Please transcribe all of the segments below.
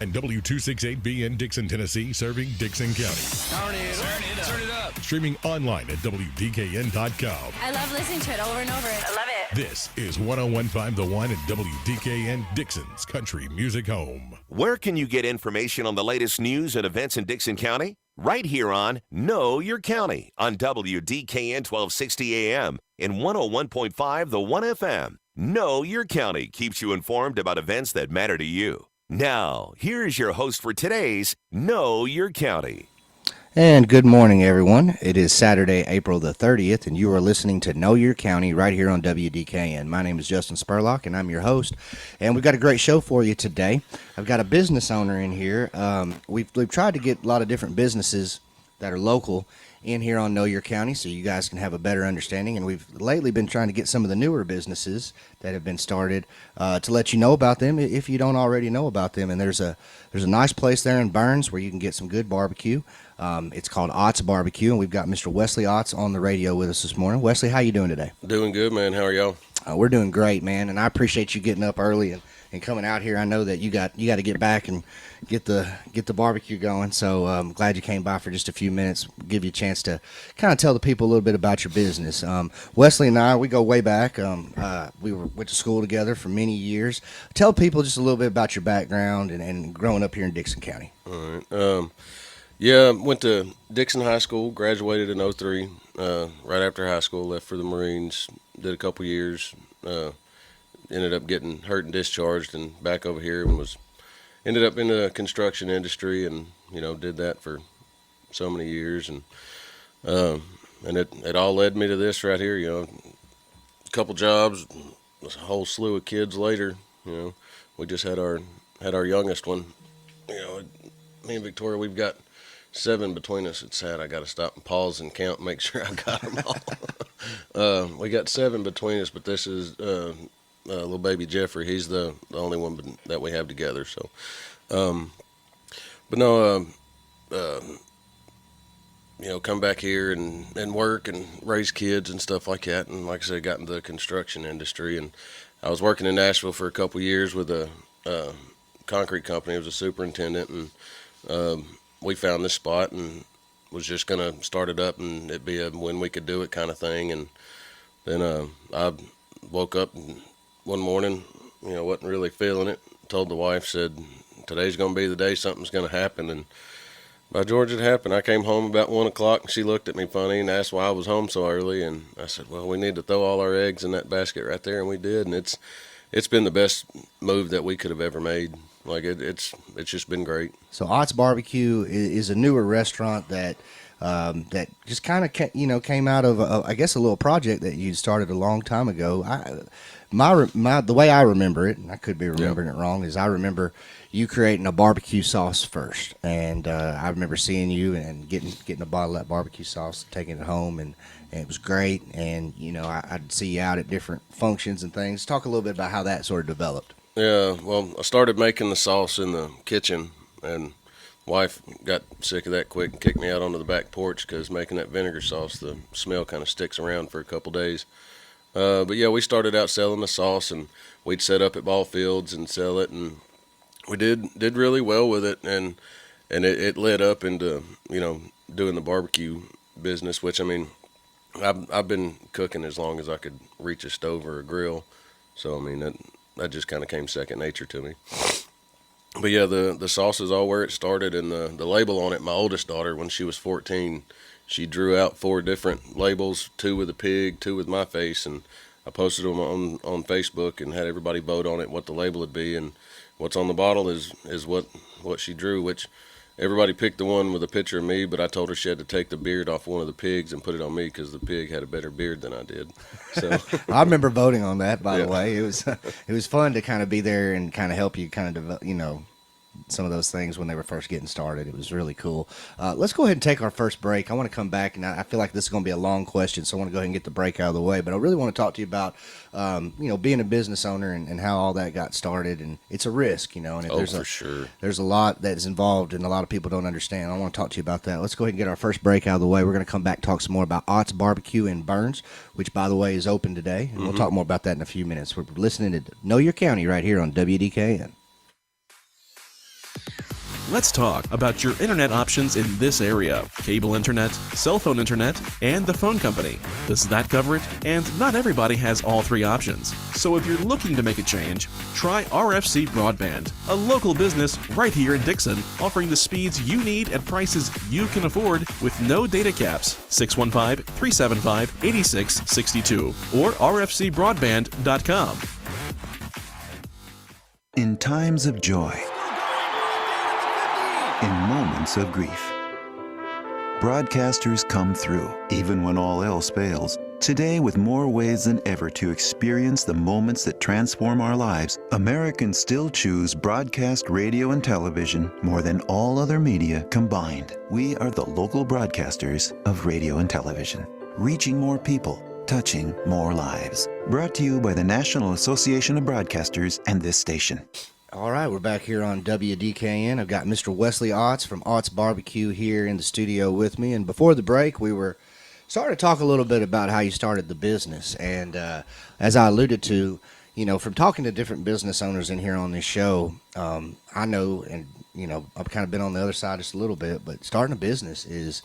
and W268B in Dixon, Tennessee, serving Dixon County. Turn it up. Streaming online at WDKN.com. I love listening to it over and over. I love it. This is 101.5 The One at WDKN, Dixon's country music home. Where can you get information on the latest news and events in Dixon County? Right here on Know Your County on WDKN 1260 AM and 101.5 The One FM. Know Your County keeps you informed about events that matter to you. Now, here is your host for today's Know Your County. And good morning, everyone. It is Saturday, April the 30th, and you are listening to Know Your County right here on WDKN. My name is Justin Spurlock, and I'm your host. And we've got a great show for you today. I've got a business owner in here. We've tried to get a lot of different businesses that are local in here on Know Your County so you guys can have a better understanding. And we've lately been trying to get some of the newer businesses that have been started to let you know about them if you don't already know about them. And there's a nice place there in Burns where you can get some good barbecue. It's called Otts BBQ, and we've got Mr. Wesley Otts on the radio with us this morning. Wesley, how you doing today? Doing good, man. How are y'all? We're doing great, man, and I appreciate you getting up early and coming out here. I know that you got to get back and get the barbecue going, so I'm glad you came by for just a few minutes, give you a chance to kind of tell the people a little bit about your business. Wesley and I, we go way back. We went to school together for many years. Tell people just a little bit about your background and growing up here in Dixon County. All right. Yeah, went to Dixon High School, graduated in 03. Right after high school, left for the Marines, did a couple years, ended up getting hurt and discharged, and back over here and ended up in the construction industry, and did that for so many years, and it all led me to this right here. A couple jobs, a whole slew of kids later. We just had our youngest one. Me and Victoria, we've got 7 between us. It's sad. I got to stop and pause and count and make sure I got them all. We got 7 between us, but this is little baby Jeffrey. He's the only one that we have together. So, but no, come back here and work and raise kids and stuff like that. And like I said, got into the construction industry, and I was working in Nashville for a couple of years with a concrete company. I was a superintendent, and we found this spot and was just going to start it up, and it'd be a when we could do it kind of thing. And then I woke up one morning, wasn't really feeling it. Told the wife, said, today's going to be the day something's going to happen. And by George, it happened. I came home about 1 o'clock, and she looked at me funny and asked why I was home so early. And I said, well, we need to throw all our eggs in that basket right there, and we did. And it's been the best move that we could have ever made. Like it's just been great. So Otts BBQ is a newer restaurant that just kind of came out of I guess a little project that you started a long time ago. The way I remember it, and I could be remembering it wrong, is I remember you creating a barbecue sauce first, and I remember seeing you and getting a bottle of that barbecue sauce, taking it home, and it was great. And I'd see you out at different functions and things. Talk a little bit about how that sort of developed. Yeah, well, I started making the sauce in the kitchen, and wife got sick of that quick and kicked me out onto the back porch because making that vinegar sauce, the smell kind of sticks around for a couple days. But yeah, we started out selling the sauce, and we'd set up at ball fields and sell it, and we did really well with it, and it led up into doing the barbecue business, which I've been cooking as long as I could reach a stove or a grill, so that just kind of came second nature to me. But yeah, the sauce is all where it started, and the label on it, my oldest daughter, when she was 14, she drew out 4 different labels, 2 with a pig, 2 with my face, and I posted them on Facebook and had everybody vote on it, what the label would be, and what's on the bottle is what she drew, which everybody picked the one with a picture of me, but I told her she had to take the beard off one of the pigs and put it on me because the pig had a better beard than I did. So I remember voting on that, by the way. It was fun to kind of be there and kind of help you kind of develop, some of those things when they were first getting started. It was really cool. Let's go ahead and take our first break. I want to come back, and I feel like this is going to be a long question, so I want to go ahead and get the break out of the way. But I really want to talk to you about, being a business owner and how all that got started. And it's a risk, and for sure. There's a lot that's involved, and a lot of people don't understand. I want to talk to you about that. Let's go ahead and get our first break out of the way. We're going to come back and talk some more about Otts BBQ in Burns, which, by the way, is open today. And we'll talk more about that in a few minutes. We're listening to Know Your County right here on WDKN. Let's talk about your internet options in this area: cable internet, cell phone internet, and the phone company. Does that cover it? And not everybody has all three options. So if you're looking to make a change, try RFC Broadband, a local business right here in Dixon, offering the speeds you need at prices you can afford with no data caps. 615-375-8662 or rfcbroadband.com. In times of joy, in moments of grief, broadcasters come through, even when all else fails. Today, with more ways than ever to experience the moments that transform our lives, Americans still choose broadcast radio and television more than all other media combined. We are the local broadcasters of radio and television, reaching more people, touching more lives. Brought to you by the National Association of Broadcasters and this station. All right, we're back here on WDKN. I've got Mr. Wesley Otts from Otts BBQ here in the studio with me. And before the break, we were starting to talk a little bit about how you started the business. And as I alluded to, you know, from talking to different business owners in here on this show, I know, and, you know, I've kind of been on the other side just a little bit, but starting a business is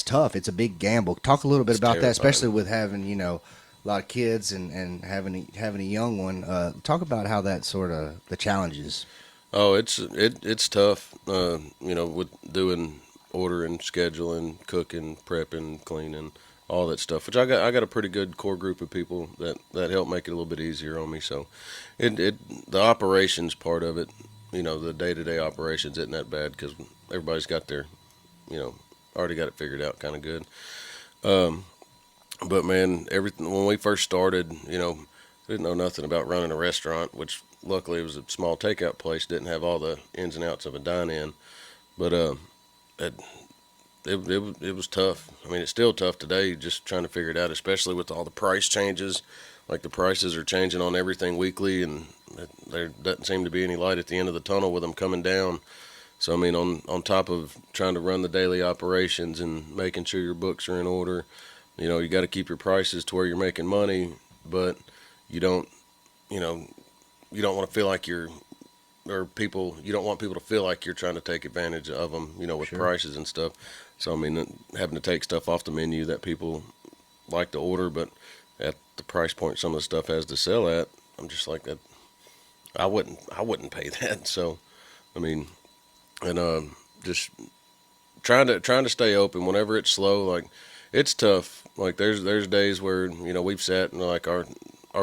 tough. It's a big gamble. Talk a little bit about that, especially with having, you know, a lot of kids and having a young one. Talk about how that sort of the challenges. Oh, it's tough. You know, with doing ordering, scheduling, cooking, prepping, cleaning, all that stuff. Which I got a pretty good core group of people that help make it a little bit easier on me. So, the operations part of it, you know, the day-to-day operations isn't that bad because everybody's got their, you know, already got it figured out kind of good. But man, everything when we first started, you know, didn't know nothing about running a restaurant, which luckily it was a small takeout place, didn't have all the ins and outs of a dine-in. But it was tough. I mean, it's still tough today, just trying to figure it out, especially with all the price changes. Like the prices are changing on everything weekly, and there doesn't seem to be any light at the end of the tunnel with them coming down. So I mean, on top of trying to run the daily operations and making sure your books are in order, you know, you got to keep your prices to where you're making money, but you don't want to feel like you don't want people to feel like you're trying to take advantage of them, you know, with prices and stuff. So, I mean, having to take stuff off the menu that people like to order, but at the price point some of the stuff has to sell at, I'm just like that. I wouldn't pay that. So, I mean, and just trying to stay open whenever it's slow. Like, it's tough. Like there's days where, you know, we've sat and like, are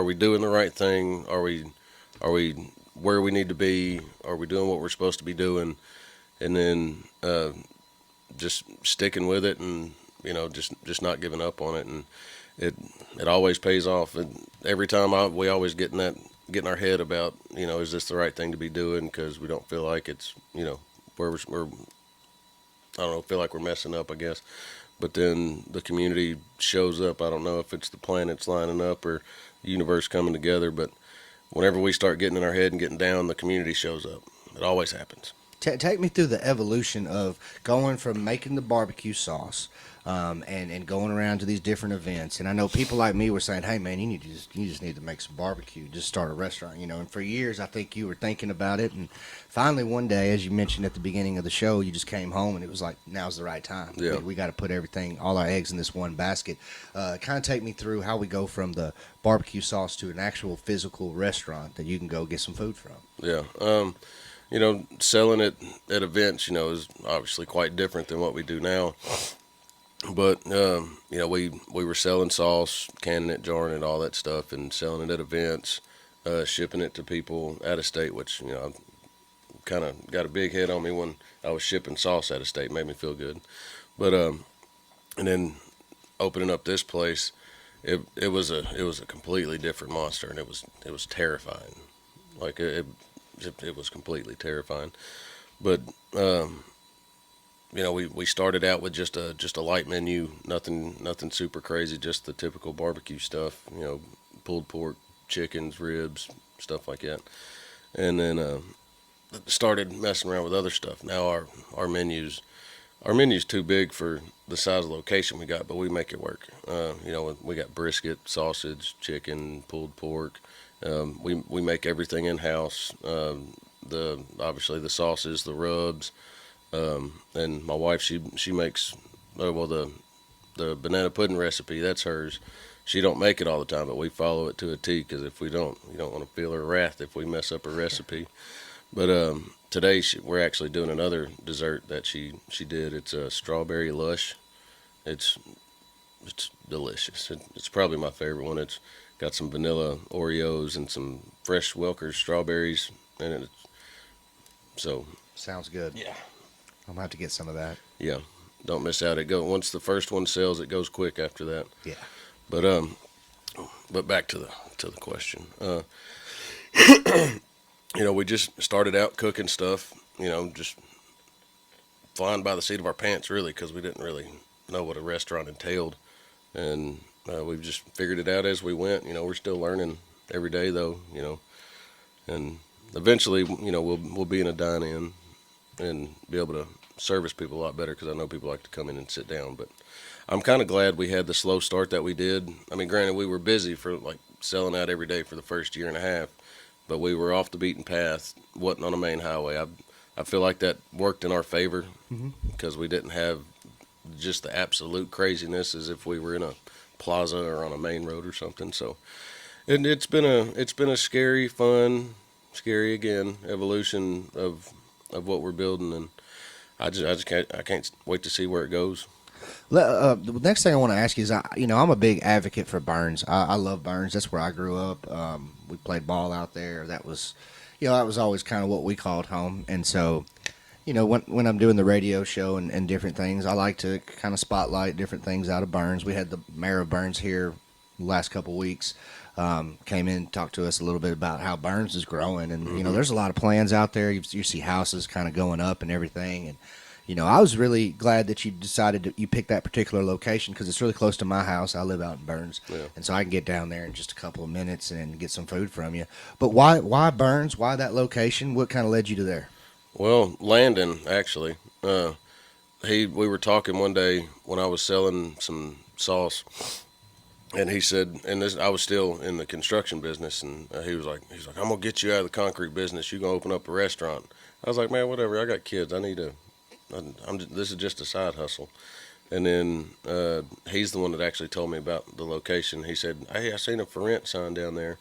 we doing the right thing? Are we where we need to be? Are we doing what we're supposed to be doing? And then just sticking with it, and you know, just not giving up on it. And it always pays off. And every time we always get in our head about, you know, is this the right thing to be doing? Because we don't feel like it's, you know, where we're I don't know, feel like we're messing up, I guess. But then the community shows up. I don't know if it's the planets lining up or the universe coming together, but whenever we start getting in our head and getting down, the community shows up. It always happens. Take me through the evolution of going from making the barbecue sauce and going around to these different events. And I know people like me were saying, hey, man, you just need to make some barbecue, just start a restaurant, you know. And for years, I think you were thinking about it. And finally, one day, as you mentioned at the beginning of the show, you just came home and it was like, now's the right time. Yeah. We got to put all our eggs in this one basket. Kind of take me through how we go from the barbecue sauce to an actual physical restaurant that you can go get some food from. Yeah. You know, selling it at events, you know, is obviously quite different than what we do now. But, you know, we were selling sauce, canning it, jarring it, all that stuff, and selling it at events, shipping it to people out of state, which, you know, kind of got a big head on me when I was shipping sauce out of state. Made me feel good. But, and then opening up this place, it was a completely different monster, and it was terrifying. Like, it was completely terrifying. But, you know, we started out with just a light menu, nothing super crazy, just the typical barbecue stuff, you know, pulled pork, chickens, ribs, stuff like that. And then started messing around with other stuff. Now our menu's too big for the size of location we got, but we make it work. You know, we got brisket, sausage, chicken, pulled pork. We make everything in house. Obviously the sauces, the rubs, And my wife, she makes, the banana pudding recipe, that's hers. She don't make it all the time, but we follow it to a T, because if we don't, you don't want to feel her wrath if we mess up her recipe. But today we're actually doing another dessert that she did. It's a strawberry lush. It's delicious. It's probably my favorite one. It's got some vanilla Oreos and some fresh Welker's strawberries in it. So sounds good. Yeah, I'm gonna have to get some of that. Yeah, don't miss out. Once the first one sells, it goes quick after that. Yeah. But back to the question. We just started out cooking stuff. Just flying by the seat of our pants, really, because we didn't really know what a restaurant entailed, and we've just figured it out as we went. We're still learning every day, though. And eventually, we'll be in a dine-in and be able to service people a lot better, because I know people like to come in and sit down. But I'm kind of glad we had the slow start that we did. I mean, granted, we were busy for selling out every day for the first year and a half, but we were off the beaten path, wasn't on a main highway. I feel like that worked in our favor, because we didn't have just the absolute craziness as if we were in a plaza or on a main road or something. So it's been a scary, fun, scary again evolution of what we're building, and I can't wait to see where it goes. The next thing I want to ask you is, I'm a big advocate for Burns. I love Burns. That's where I grew up. We played ball out there. That was always kind of what we called home. And so, when I'm doing the radio show and different things, I like to kind of spotlight different things out of Burns. We had the mayor of Burns here the last couple of weeks. Came in, talked to us a little bit about how Burns is growing. And, there's a lot of plans out there. You see houses kind of going up and everything. And, I was really glad that you decided you picked that particular location, because it's really close to my house. I live out in Burns, and so I can get down there in just a couple of minutes and get some food from you. But why Burns? Why that location? What kind of led you to there? Well, Landon, actually. We were talking one day when I was selling some sauce, and he said, I was still in the construction business, and he was like, I'm going to get you out of the concrete business. You're going to open up a restaurant. I was like, man, whatever. I got kids. This is just a side hustle. And then he's the one that actually told me about the location. He said, hey, I seen a for rent sign down there.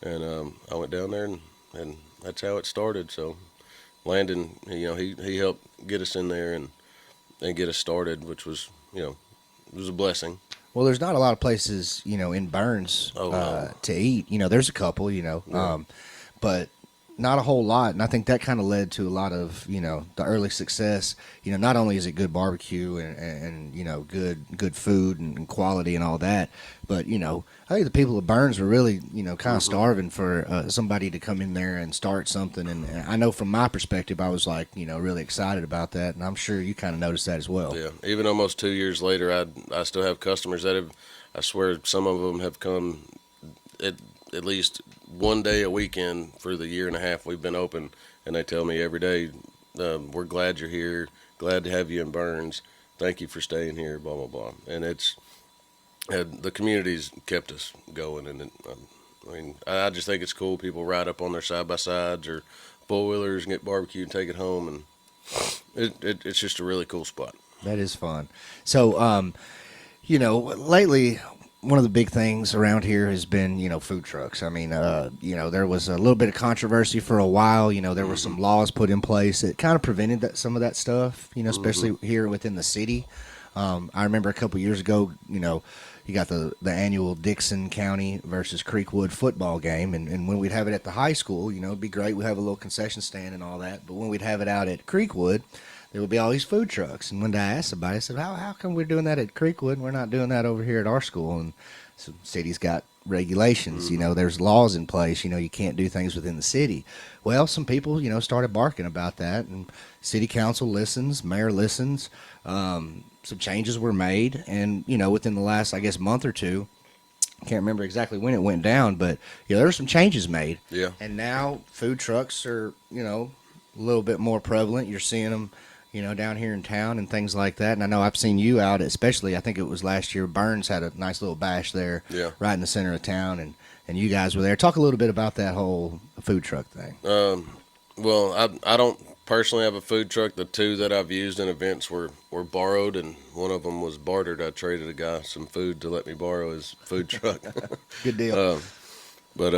And I went down there, and that's how it started. So Landon, he helped get us in there and get us started, which was, it was a blessing. Well, there's not a lot of places, in Burns to eat. There's a couple, but not a whole lot. And I think that kind of led to a lot of, the early success. Not only is it good barbecue and good food and quality and all that, but, I think the people of Burns were really, kind of starving for somebody to come in there and start something. And I know from my perspective, I was really excited about that. And I'm sure you kind of noticed that as well. Yeah. Even almost 2 years later, I still have customers that I swear some of them have come at least one day a weekend for the year and a half we've been open, and they tell me every day, we're glad you're here, glad to have you in Burns, thank you for staying here, blah, blah, blah. And the community's kept us going, and I just think it's cool. People ride up on their side-by-sides or four-wheelers and get barbecue and take it home, and it's just a really cool spot. That is fun. So, lately, one of the big things around here has been, food trucks. I mean, there was a little bit of controversy for a while. There were some laws put in place that kind of prevented some of that stuff, especially here within the city. I remember a couple years ago, you got the annual Dixon County versus Creekwood football game. And when we'd have it at the high school, it'd be great. We'd have a little concession stand and all that. But when we'd have it out at Creekwood, there would be all these food trucks. And one day I asked somebody, I said, how come we're doing that at Creekwood and we're not doing that over here at our school? And some cities got regulations, there's laws in place, you can't do things within the city. Well, some people, started barking about that, and city council listens, mayor listens. Some changes were made, and, within the last, I guess, month or two, I can't remember exactly when it went down, but, there were some changes made. Yeah. And now food trucks are, a little bit more prevalent. You're seeing them, down here in town and things like that. And I know I've seen you out, especially, I think it was last year, Burns had a nice little bash there, right in the center of town, and you guys were there. Talk a little bit about that whole food truck thing. Well, I don't personally have a food truck. The two that I've used in events were borrowed, and one of them was bartered. I traded a guy some food to let me borrow his food truck. Good deal. But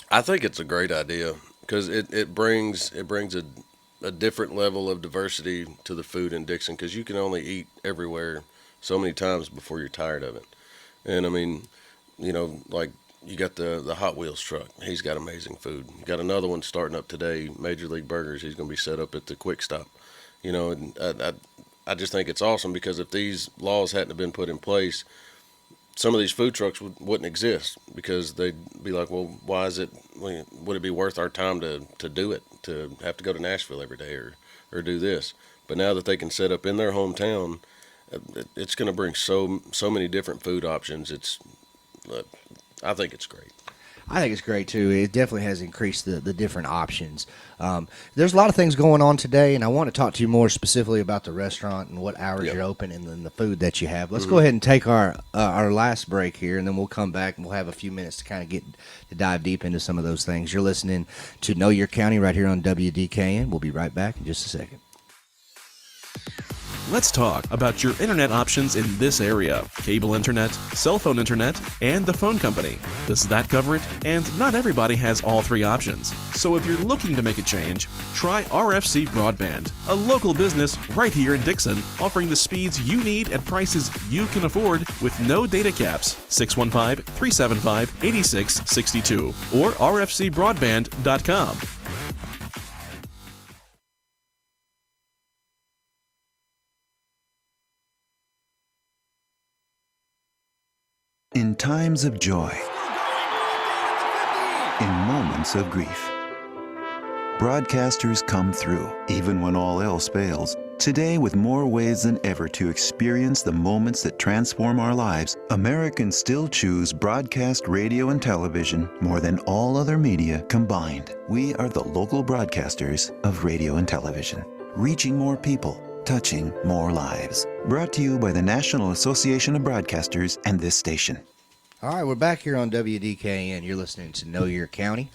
I think it's a great idea because it brings a different level of diversity to the food in Dixon, because you can only eat everywhere so many times before you're tired of it. And I mean, like, you got the Hot Wheels truck. He's got amazing food. You got another one starting up today, Major League Burgers. He's going to be set up at the Quick Stop. And I just think it's awesome, because if these laws hadn't have been put in place, some of these food trucks wouldn't exist, because they'd be like, well, would it be worth our time to do it, to have to go to Nashville every day or do this? But now that they can set up in their hometown, it's going to bring so many different food options. I think it's great. I think it's great too. It definitely has increased the different options. There's a lot of things going on today, and I want to talk to you more specifically about the restaurant and what hours you're open, and then the food that you have. Let's go ahead and take our last break here, and then we'll come back and we'll have a few minutes to kind of dive deep into some of those things. You're listening to Know Your County right here on WDKN. We'll be right back in just a second. Let's talk about your internet options in this area: cable internet, cell phone internet, and the phone company. Does that cover it? And not everybody has all three options. So if you're looking to make a change, try RFC Broadband, a local business right here in Dixon, offering the speeds you need at prices you can afford with no data caps. 615-375-8662 or rfcbroadband.com. In times of joy, in moments of grief, broadcasters come through, even when all else fails. Today, with more ways than ever to experience the moments that transform our lives, Americans still choose broadcast radio and television more than all other media combined. We are the local broadcasters of radio and television, reaching more people, touching more lives. Brought to you by the National Association of Broadcasters and this station. All right, we're back here on WDKN. You're listening to Know Your County.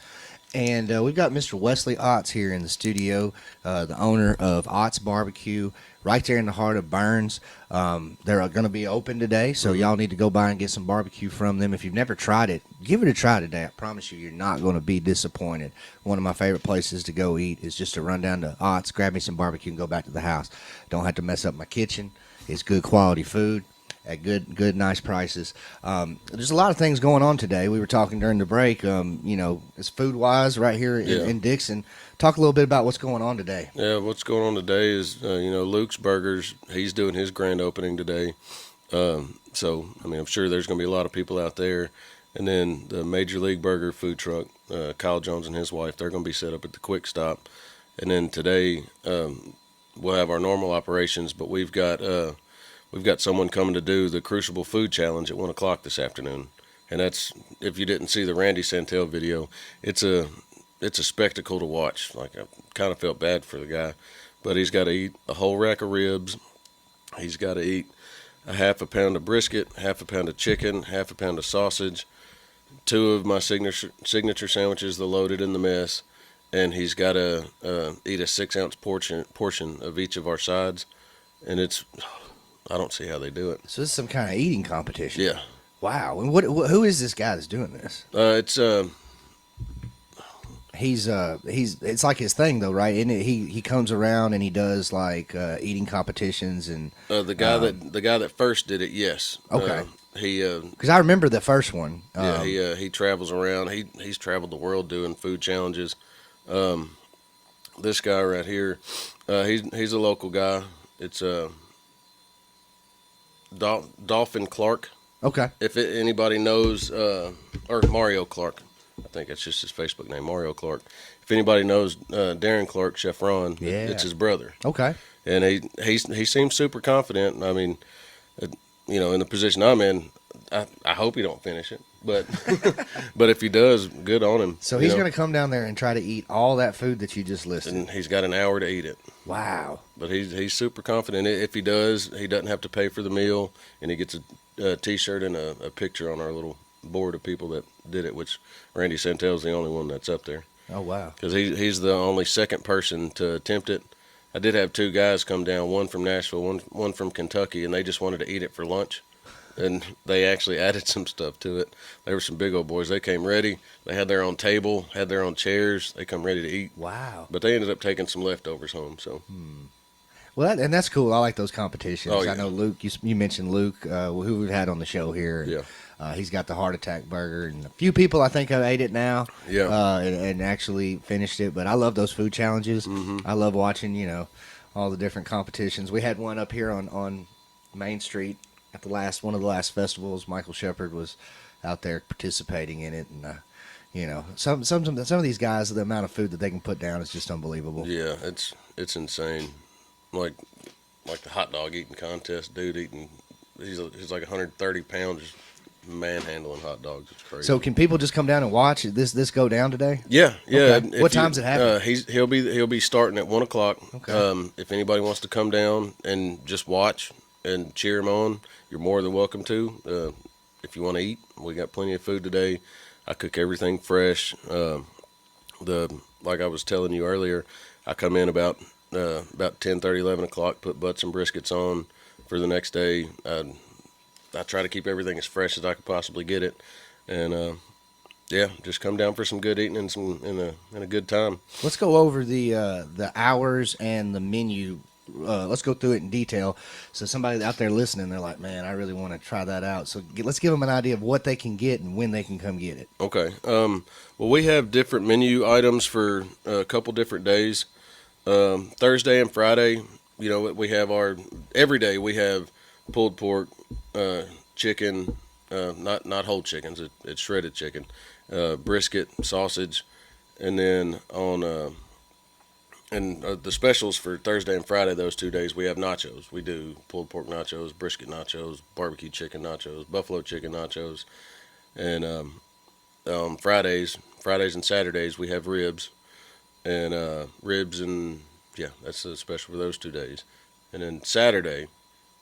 And we've got Mr. Wesley Otts here in the studio, the owner of Otts BBQ, right there in the heart of Burns. They're going to be open today, so y'all need to go by and get some barbecue from them. If you've never tried it, give it a try today. I promise you, you're not going to be disappointed. One of my favorite places to go eat is just to run down to Otts, grab me some barbecue, and go back to the house. Don't have to mess up my kitchen. It's good quality food at good, nice prices. There's a lot of things going on today. We were talking during the break, as food-wise right here in Dixon. Talk a little bit about what's going on today. Yeah, what's going on today is, Luke's Burgers. He's doing his grand opening today. So, I'm sure there's going to be a lot of people out there. And then the Major League Burger food truck, Kyle Jones and his wife, they're going to be set up at the Quick Stop. And then today we'll have our normal operations, but we've got someone coming to do the Crucible Food Challenge at 1 o'clock this afternoon. And that's, if you didn't see the Randy Santel video, it's a spectacle to watch. Like, I kind of felt bad for the guy, but he's got to eat a whole rack of ribs. He's got to eat a half a pound of brisket, half a pound of chicken, half a pound of sausage, 2 of my signature sandwiches, the loaded and the mess, and he's got to eat a 6-ounce portion of each of our sides. And I don't see how they do it. So this is some kind of eating competition. Yeah. Wow. And who is this guy that's doing this? It's like his thing though, right? And he comes around and he does like eating competitions and the guy that first did it. Yes. Okay. Because I remember the first one. He travels around. He's traveled the world doing food challenges. This guy right here, he's a local guy. It's Dolphin Clark. Okay. If anybody knows, or Mario Clark, I think that's just his Facebook name, Mario Clark. If anybody knows Darren Clark, Chef Ron, it's his brother. Okay. And he seems super confident. I mean, in the position I'm in, I hope he don't finish it. But but if he does, good on him. So he's going to come down there and try to eat all that food that you just listed. And he's got an hour to eat it. Wow. But he's super confident. If he does, he doesn't have to pay for the meal, and he gets a T-shirt and a picture on our little board of people that did it, which Randy Santel's the only one that's up there. Oh, wow. Because he's the only second person to attempt it. I did have 2 guys come down, one from Nashville, one from Kentucky, and they just wanted to eat it for lunch. And they actually added some stuff to it. They were some big old boys. They came ready. They had their own table, had their own chairs. They come ready to eat. Wow. But they ended up taking some leftovers home. So. Well, and that's cool. I like those competitions. Oh, yeah. I know Luke, you mentioned Luke, who we had on the show here. And, Yeah. He's got the heart attack burger, and a few people I think have ate it now. Yeah. And actually finished it. But I love those food challenges. I love watching, all the different competitions. We had one up here on Main Street at one of the last festivals. Michael Shepard was out there participating in it, and some of these guys, the amount of food that they can put down is just unbelievable. Yeah, it's insane. Like the hot dog eating contest, dude eating. He's like 130 pounds, just manhandling hot dogs. It's crazy. So can people just come down and watch this go down today? Yeah. Okay. What time's it happen? He'll be starting at 1 o'clock. Okay. If anybody wants to come down and just watch and cheer him on, you're more than welcome to. If you want to eat, we got plenty of food today. I cook everything fresh. Like I was telling you earlier, I come in about 10:30, 11 o'clock, put butts and briskets on for the next day. I try to keep everything as fresh as I could possibly get it, and just come down for some good eating and a good time. Let's go over the hours and the menu. Let's go through it in detail. So somebody out there listening, they're like, man, I really want to try that out. So let's give them an idea of what they can get and when they can come get it. Okay. Well, we have different menu items for a couple different days. Thursday and Friday, we have every day we have pulled pork, chicken, not whole chickens, it's shredded chicken, brisket, sausage, and then the specials for Thursday and Friday, those 2 days, we have nachos. We do pulled pork nachos, brisket nachos, barbecue chicken nachos, buffalo chicken nachos, and on Fridays and Saturdays we have ribs, and that's the special for those 2 days. And then Saturday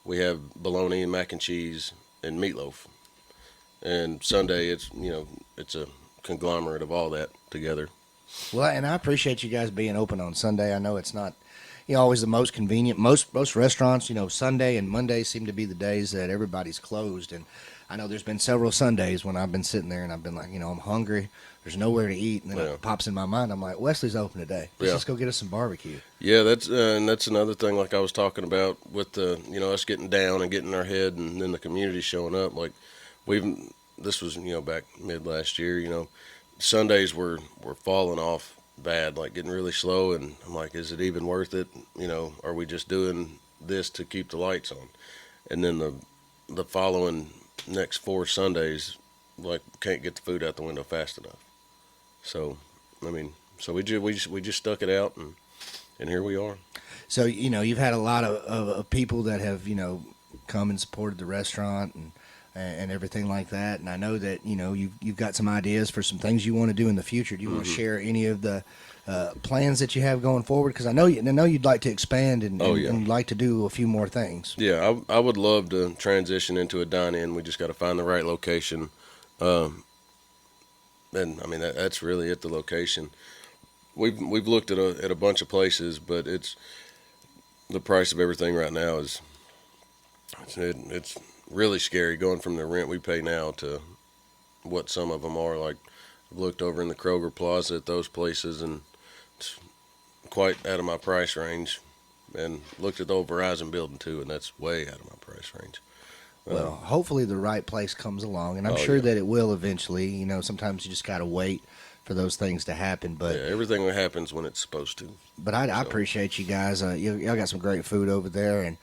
we have bologna and mac and cheese and meatloaf. And Sunday it's a conglomerate of all that together. Well, and I appreciate you guys being open on Sunday. I know it's not always the most convenient. Most restaurants, Sunday and Monday seem to be the days that everybody's closed. And I know there's been several Sundays when I've been sitting there and I've been like, I'm hungry. There's nowhere to eat. And then it pops in my mind. I'm like, Wesley's open today. Let's go get us some barbecue. Yeah, that's another thing like I was talking about with us getting down and getting our head and then the community showing up. Like this was, back mid last year, Sundays were falling off bad, like getting really slow. And I'm like, is it even worth it? Are we just doing this to keep the lights on? And then the following next 4 Sundays, like can't get the food out the window fast enough. So, we just stuck it out and here we are. So, you've had a lot of people that have, come and supported the restaurant and everything like that. And I know that, you've got some ideas for some things you want to do in the future. Do you want to share any of the plans that you have going forward? Because I know you'd like to expand and you'd like to do a few more things. Yeah, I would love to transition into a dine-in. We just got to find the right location. And that's really it, the location. We've looked at a bunch of places, but it's the price of everything right now is it's really scary going from the rent we pay now to what some of them are. Like I've looked over in the Kroger Plaza at those places and it's quite out of my price range, and looked at the old Verizon building too, and that's way out of my price range. Well, hopefully the right place comes along, and I'm sure that it will eventually. Sometimes you just got to wait for those things to happen. But everything happens when it's supposed to. But I appreciate you guys. Y'all got some great food over there, and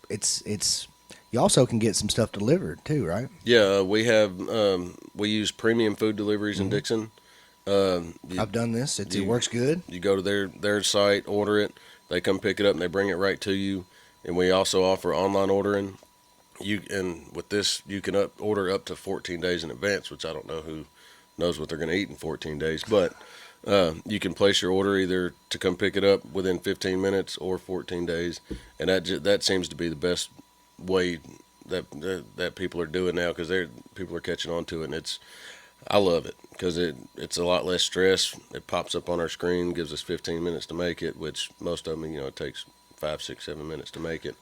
it's you also can get some stuff delivered too, right? Yeah, we use premium food deliveries in Dixon. I've done this. It works good. You go to their site, order it. They come pick it up and they bring it right to you. And we also offer online ordering. With this, you can order up to 14 days in advance, which I don't know who knows what they're going to eat in 14 days. But you can place your order either to come pick it up within 15 minutes or 14 days. And that seems to be the best way that people are doing now, because people are catching on to it. And I love it because it's a lot less stress. It pops up on our screen, gives us 15 minutes to make it, which most of them, it takes 5, 6, 7 minutes to make it.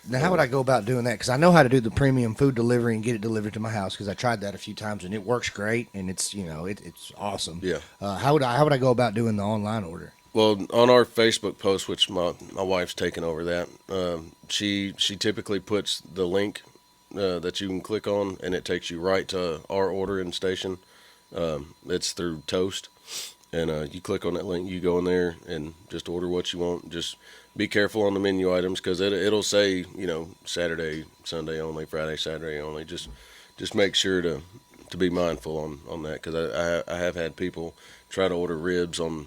Now, how would I go about doing that? Because I know how to do the premium food delivery and get it delivered to my house. Because I tried that a few times and it works great and it's it's awesome. Yeah. How would I go about doing the online order? Well, on our Facebook post, which my wife's taken over that, she typically puts the link that you can click on, and it takes you right to our ordering station. It's through Toast, and you click on that link, you go in there and just order what you want. Just be careful on the menu items because it'll say Saturday, Sunday only, Friday, Saturday only. Just make sure to be mindful on that because I have had people try to order ribs on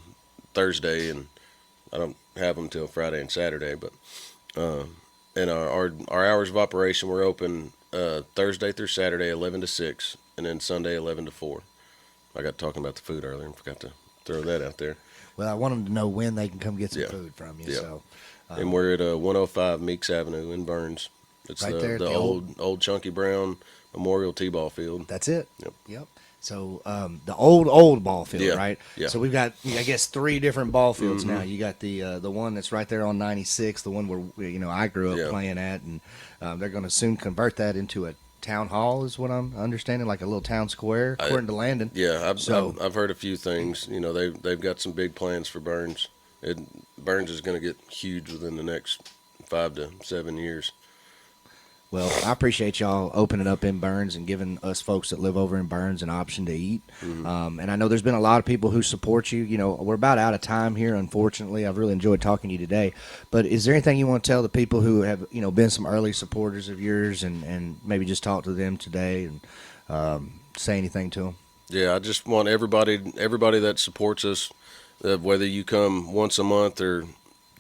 Thursday, and I don't have them till Friday and Saturday. But and our hours of operation, we're open Thursday through Saturday 11 to 6, and then Sunday 11 to 4. I got talking about the food earlier and forgot to throw that out there. Well, I want them to know when they can come get some food from you. Yeah. So, and we're at 105 Meeks Avenue in Burns. It's right there, the old Chunky Brown Memorial T-ball field. That's it. Yep. So the old ball field, right? Yeah. So we've got, I guess, 3 different ball fields now. You got the one that's right there on 96, the one where I grew up playing at, and they're going to soon convert that into a town hall, is what I'm understanding, like a little town square, according to Landon. Yeah, I've heard a few things. They've got some big plans for Burns. Burns is going to get huge within the next 5 to 7 years. Well, I appreciate y'all opening up in Burns and giving us folks that live over in Burns an option to eat. And I know there's been a lot of people who support you. We're about out of time here, unfortunately. I've really enjoyed talking to you today. But is there anything you want to tell the people who have, been some early supporters of yours and maybe just talk to them today and say anything to them? Yeah, I just want everybody that supports us, whether you come once a month or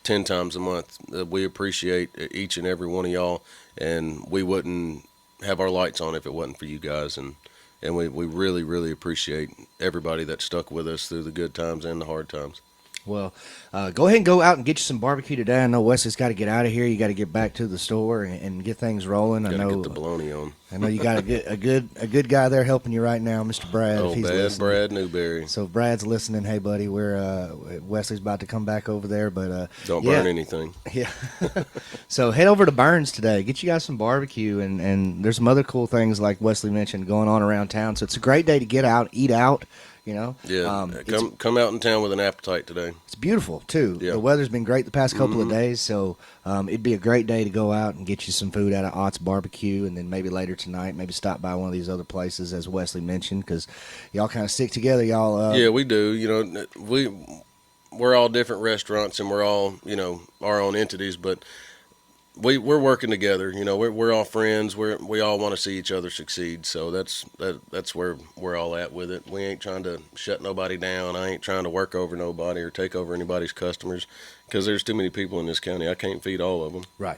10 times a month, we appreciate each and every one of y'all. And we wouldn't have our lights on if it wasn't for you guys. And we really, really appreciate everybody that stuck with us through the good times and the hard times. Well, go ahead and go out and get you some barbecue today. I know Wesley's got to get out of here. You got to get back to the store and get things rolling. I know get the bologna on. I know you got a good guy there helping you right now, Mr. Brad. Oh, if he's bad listening. Brad Newberry. So Brad's listening. Hey, buddy, Wesley's about to come back over there, but don't burn anything. Yeah. So head over to Burns today. Get you guys some barbecue, and there's some other cool things like Wesley mentioned going on around town. So it's a great day to get out, eat out. Yeah, come out in town with an appetite today. It's beautiful too. Yeah. The weather's been great the past couple of days, so it'd be a great day to go out and get you some food out of Otts BBQ, and then maybe later tonight, maybe stop by one of these other places as Wesley mentioned, because y'all kind of stick together. Y'all. Yeah, we do. We're all different restaurants, and we're all our own entities, but we're working together. We're all friends. We all want to see each other succeed. So that's where we're all at with it. We ain't trying to shut nobody down. I ain't trying to work over nobody or take over anybody's customers because there's too many people in this county. I can't feed all of them. Right.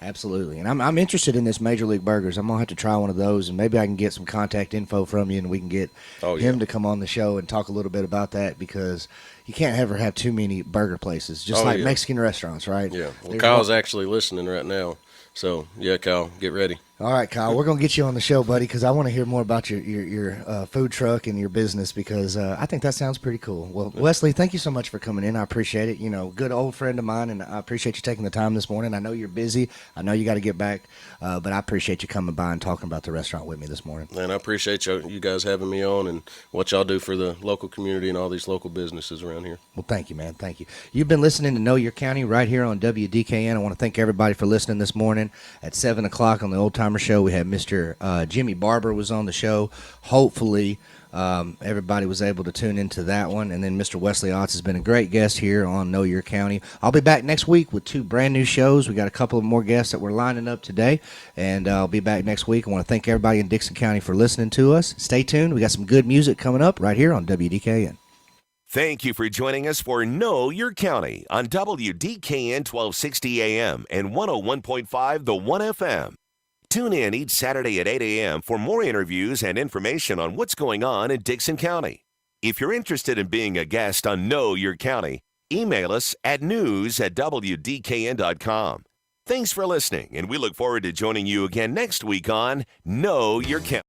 Absolutely. And I'm interested in this Major League Burgers. I'm going to have to try one of those, and maybe I can get some contact info from you, and we can get him to come on the show and talk a little bit about that, because you can't ever have too many burger places, just like Mexican restaurants, right? Yeah. Well, Kyle's actually listening right now. So, yeah, Kyle, get ready. All right, Kyle, we're going to get you on the show, buddy, because I want to hear more about your food truck and your business, because I think that sounds pretty cool. Well, Wesley, thank you so much for coming in. I appreciate it. Good old friend of mine, and I appreciate you taking the time this morning. I know you're busy. I know you got to get back, but I appreciate you coming by and talking about the restaurant with me this morning. And I appreciate you guys having me on and what y'all do for the local community and all these local businesses around here. Well, thank you, man. Thank you. You've been listening to Know Your County right here on WDKN. I want to thank everybody for listening this morning. At 7 o'clock on the Old Timer Show, we had Mr. Jimmy Barber was on the show. Hopefully, everybody was able to tune into that one. And then Mr. Wesley Otts has been a great guest here on Know Your County. I'll be back next week with 2 brand new shows. We got a couple of more guests that we're lining up today, and I'll be back next week. I want to thank everybody in Dixon County for listening to us. Stay tuned. We got some good music coming up right here on WDKN. Thank you for joining us for Know Your County on WDKN 1260 AM and 101.5 The 1 FM. Tune in each Saturday at 8 a.m. for more interviews and information on what's going on in Dixon County. If you're interested in being a guest on Know Your County, email us at news@wdkn.com. Thanks for listening, and we look forward to joining you again next week on Know Your County.